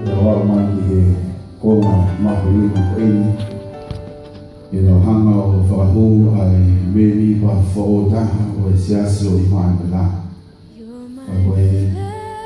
Yawa mai he kona mahui ma koini. Hanga o whakahu ai meri pa whaotaha o e siasi o iman pela. Koe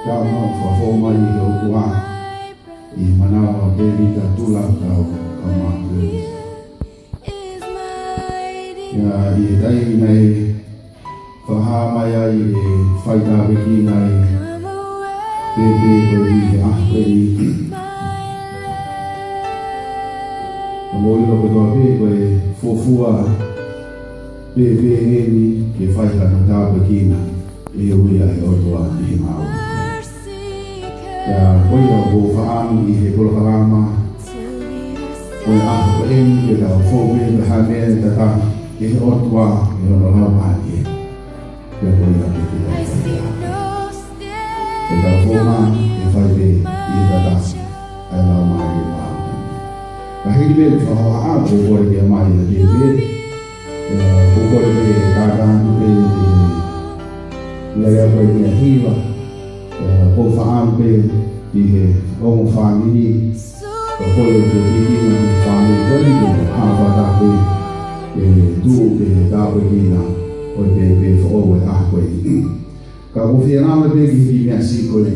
tāma whakho mai he o kua I manawa meri ta tula tau ka mahui. Ia I dai nei whaha mai ai e whaita wiki nei pepe koe I he ahperi. Moi lo ko toa koe fofua pepe heni ke whaita na tāpa kina e uia e otoa I he mau. Ia koe au ko whaamu I he kolokalama koe aho ko emi ke tau fōme me hamea e tata e he otoa e ono lau mahi e. Ia koe au ke tau whaita. E tau fōma e whaite I he tata e lau mahi e mau. Ka hei me whaha ko kore ke mai a te me. Ko kore ke kātānu pe lea koe ke hiwa. Ko whaam pe I he ongo whanini. Ko koe o te hihina me whanini koe ke hawhata pe tuu ke tāpe kina o te pe whaoe a koe. Ka ko whianama pe ki hi mea si koe.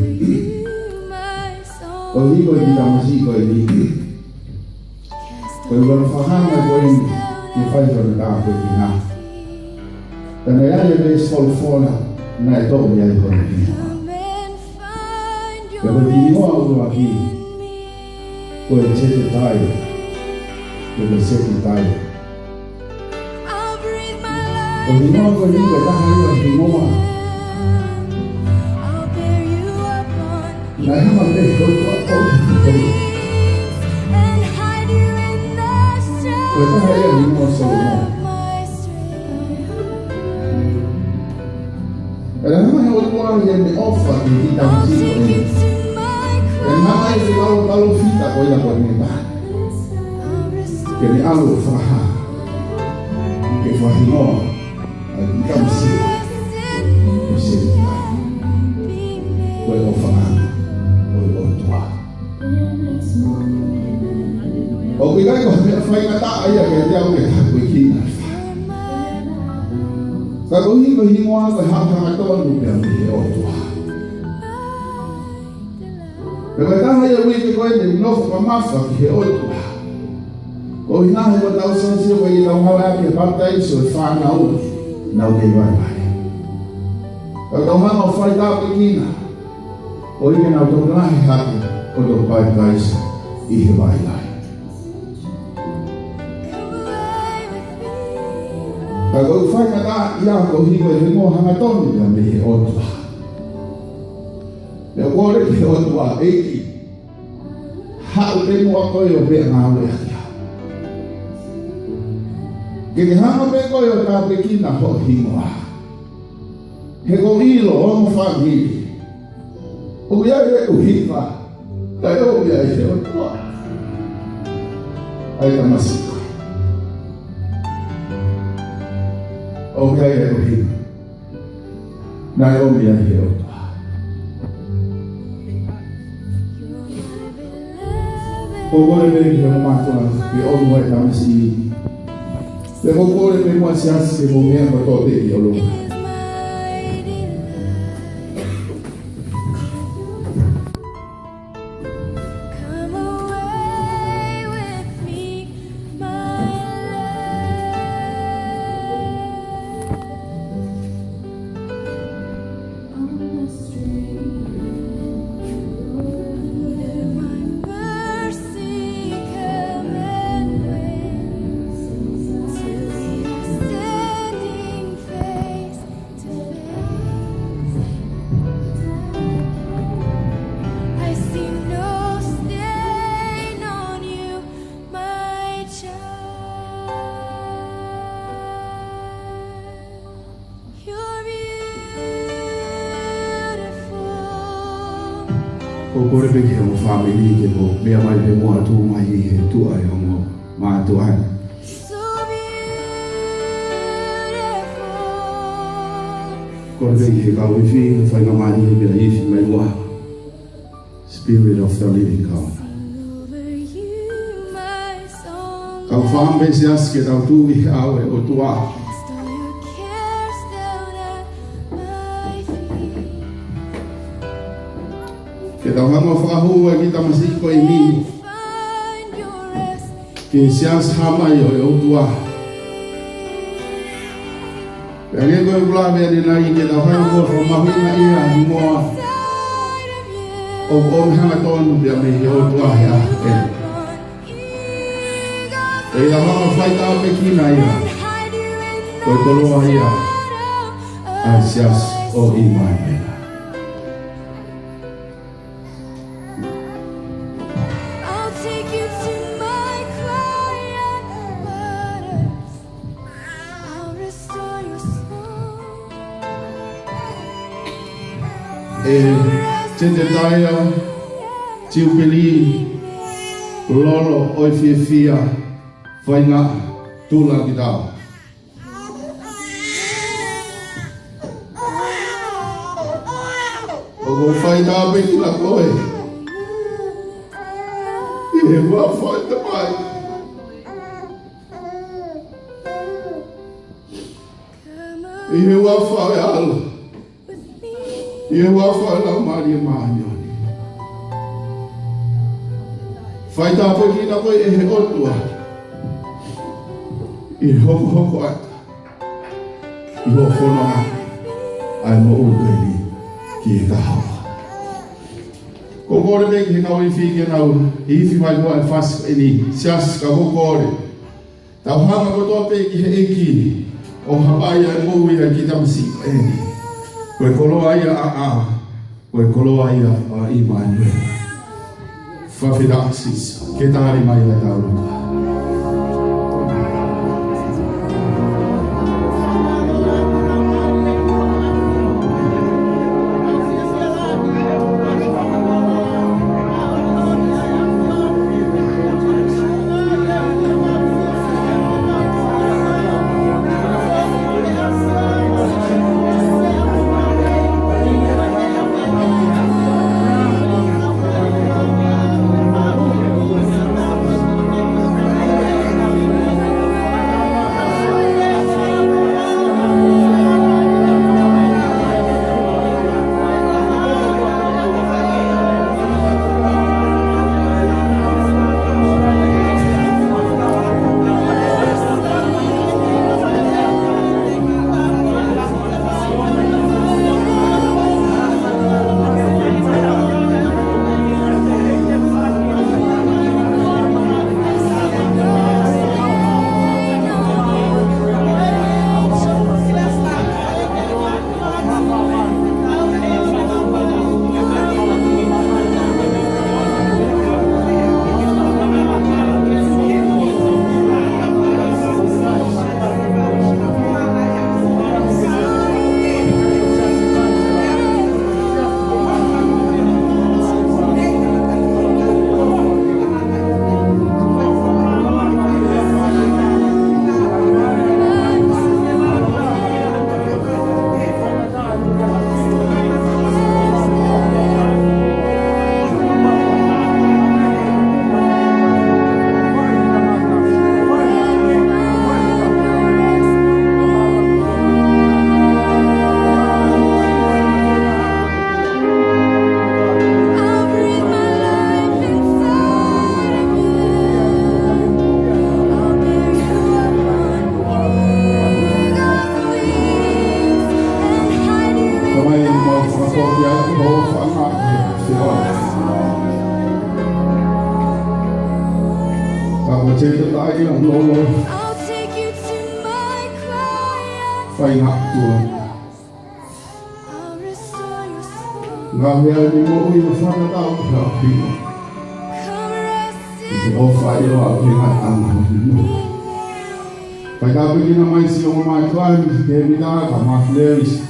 O hi koe ki tamasi koe ni. Koe wana whahanga koe ni ki whaitona tāpe ki ngā. Tana ia e me sfolfola na e tō ia I koe ki ngā. Koe koe ki ngoa ua ki koe tete tai. Koe sete tai. Koe ki ngoa koe ni koe taha ia ki ngoa. Nai hama me koe koe koe. Koe taha ia ni ngoa sau ngoa. E la hama he o tua ia me ofa ki ki tamsi koe. E nana e talo fita koe la koe me taha. Ke me alo whaha. Ke whahinoa. A ki tamsi. Koe se tai. Koe o whaha. Koe o tua. O kui kai ko me whainga taa ia ke te au ke koe kina. Ka ko hingoa koe hapanga tonu pia me he o tua. Ka koe taha ia ui ke koe ne nofo pa mafa ki he o tua. Ko hina he wa tau sansi koe I lau hawa ake baptaiso e whanau nau kei vai vai. Ka tau hanga o whai tāpe kina. O ike nau tō nahi hake o tō baptaiso I he vai vai. Ka koe whainga tā ia ko hiko e mo hanga tonu ia me he otua. Mea kore ke otua eiki. Hau te mua koe o pia ngā ue akia. Ke te hanga me koe o tā pekina ho hingoa. He ko ilo o mo whanghiri. O ia e u hinga. Tai o ia e he otua. Ai tamasiko. O kia e o hina. Nai o mia he o tua. Ko kore me ki o matua ki o mua e tamasi I. Te ko kore me mua siasi ke mo mea ko tō te I o lunga. Ko kore pe ki o whamiri ke ko mea mai pe mua tū mai I he tua e o mo mātua hana. Kore pe ki he kau iwi, whainga mani he mea iwi mai mua. Spirit of the living God. Kau whaambe se aske tau tūwi awe o tua. Ke tau hama whakahua ki ta masiko i mi. Ke sias hama i o tua. Pea nge koe pula mea ni nai ke tau hama kua whamahina ia ni moa. O hanga tonu pia me i o tua hea e. E la hama whaita o pe kina ia. Koe koloa ia. A sias o Immanuel. Tete taia, tiu peli, lolo oi fia, whainga, tula ki tau. O ko whaita ape ki la koe. I he wā whaita mai. I he wā whae ala. I he wā whae la Maria Mahanioni. Whaita ape ki la koe e he otua. I hoko ata. I ho whonoa. Ai mo ukeni ki e kahawa. Ko kore me ki ngau i whike nau. I iwi mai hoa e whasika e ni. Sias ka ho kore. Tau hanga ko toa pe ki he ekini. O hawaii e mou ia ki tamasika e ni. Koe koloa ia a. Koe koloa ia a Immanuel. Whawhidaksis. Ke tāri mai la taurunga. I'll take you to my quiet. I'll restore your soul. Come rest in Vai dar pequena mais se uma mais claro, deve dar a mais leves.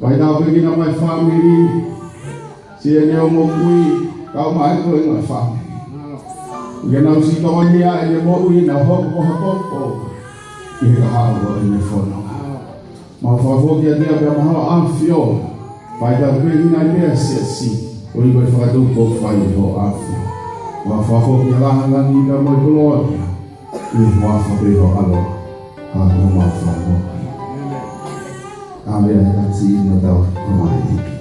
Vai dar pequena mais família. Se ele é um cui, calma mais coisa mais família. Porque não se torna ele é muito na roupa. E ele rala ele fono. Mas favor que ele é para mal anfio. Vai dar pequena desse assim. o i mai whakatau ko whai ho afu. Wa whako ki alahangi ka mai kolonia. I whakape ho alo. A no ma whako. Amea e ati ina tau mai.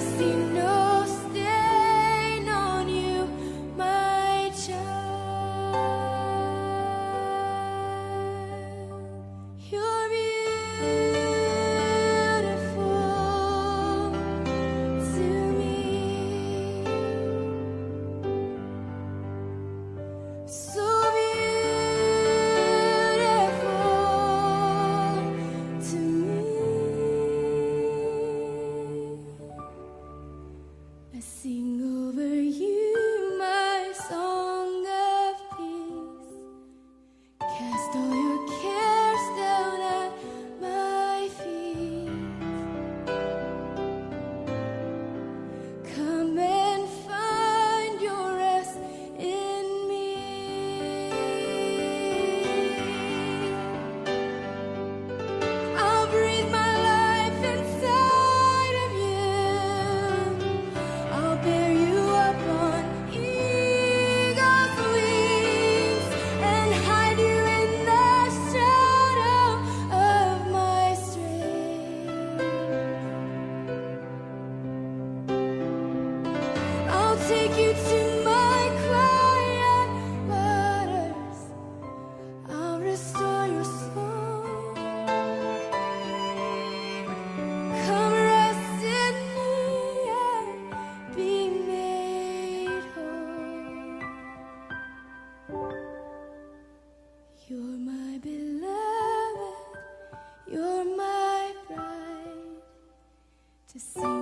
see no stain on you, my child. You're beautiful to me, so beautiful to me. I sing over you my song of peace. Cast all your cares down at my feet. Come and find your rest in me. I'll breathe my life inside of you. I'll bear you up on eagle's wings and hide you in the shadow of my strength. I'll take you to my quiet waters. I'll restore your soul. Come rest in me and be made whole. You're my beloved, you're my bride, to sing